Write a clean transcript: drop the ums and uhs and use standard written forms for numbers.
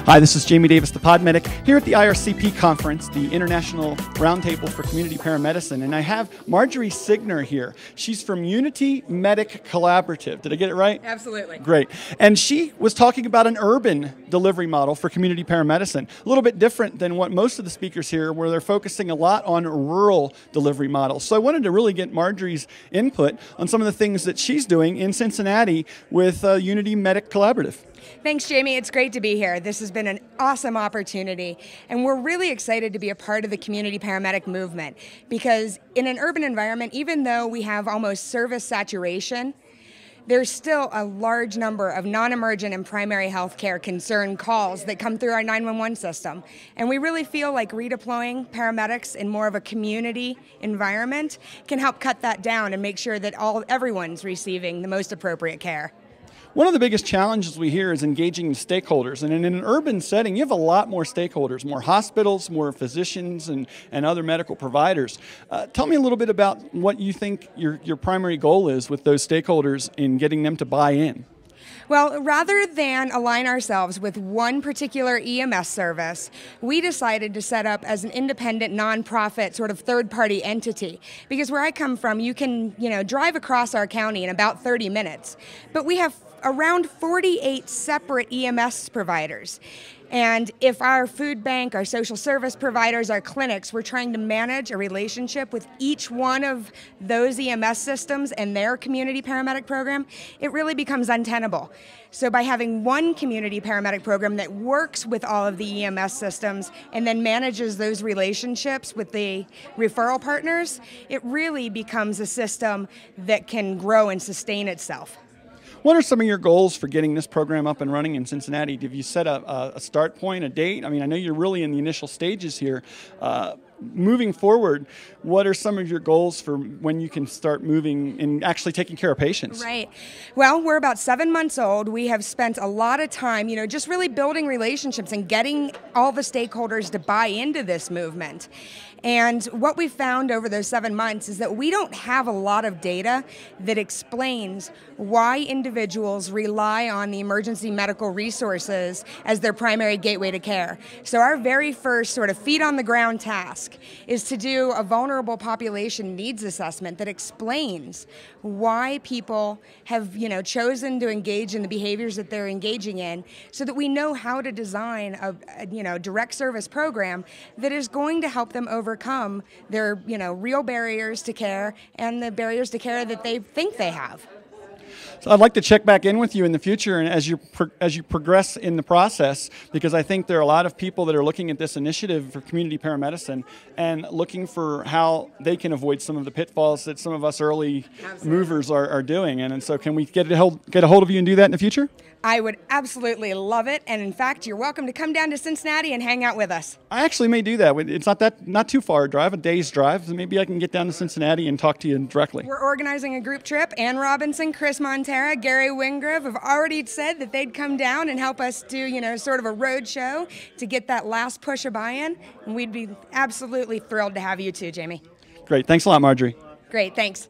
Hi, this is Jamie Davis, the Podmedic, here at the IRCP conference, the International Roundtable for Community Paramedicine, and I have Marjorie Signer here. She's from Unity Medic Collaborative. Did I get it right? Absolutely. Great. And she was talking about an urban delivery model for community paramedicine, a little bit different than what most of the speakers here, where they're focusing a lot on rural delivery models. So I wanted to really get Marjorie's input on some of the things that she's doing in Cincinnati with Unity Medic Collaborative. Thanks, Jamie. It's great to be here. This has been an awesome opportunity, and we're really excited to be a part of the community paramedic movement because in an urban environment, even though we have almost service saturation, there's still a large number of non-emergent and primary health care concern calls that come through our 911 system. And we really feel like redeploying paramedics in more of a community environment can help cut that down and make sure that everyone's receiving the most appropriate care. One of the biggest challenges we hear is engaging stakeholders. And in an urban setting, you have a lot more stakeholders, more hospitals, more physicians, and other medical providers. Tell me a little bit about what you think your primary goal is with those stakeholders in getting them to buy in. Well, rather than align ourselves with one particular EMS service, we decided to set up as an independent, nonprofit, sort of third-party entity. Because where I come from, you can, drive across our county in about 30 minutes. But we have around 48 separate EMS providers. And if our food bank, our social service providers, our clinics, we're trying to manage a relationship with each one of those EMS systems and their community paramedic program, it really becomes untenable. So by having one community paramedic program that works with all of the EMS systems and then manages those relationships with the referral partners, it really becomes a system that can grow and sustain itself. What are some of your goals for getting this program up and running in Cincinnati? Have you set a start point, a date? I mean, I know you're really in the initial stages here. Moving forward, what are some of your goals for when you can start moving and actually taking care of patients? Right. Well, we're about 7 months old. We have spent a lot of time, just really building relationships and getting all the stakeholders to buy into this movement. And what we found over those 7 months is that we don't have a lot of data that explains why individuals rely on the emergency medical resources as their primary gateway to care. So our very first sort of feet on the ground task is to do a vulnerable population needs assessment that explains why people have, chosen to engage in the behaviors that they're engaging in, so that we know how to design a direct service program that is going to help them overcome their, real barriers to care and the barriers to care that they think they have. So I'd like to check back in with you in the future and as you progress in the process, because I think there are a lot of people that are looking at this initiative for community paramedicine and looking for how they can avoid some of the pitfalls that some of us early movers are doing. And so can we get a hold of you and do that in the future? I would absolutely love it. And in fact, you're welcome to come down to Cincinnati and hang out with us. I actually may do that. It's not too far a drive, a day's drive. So maybe I can get down to Cincinnati and talk to you directly. We're organizing a group trip. Ann Robinson, Chris Montera, Gary Wingrove have already said that they'd come down and help us do, sort of a road show to get that last push of buy-in. And we'd be absolutely thrilled to have you too, Jamie. Great. Thanks a lot, Marjorie. Great. Thanks.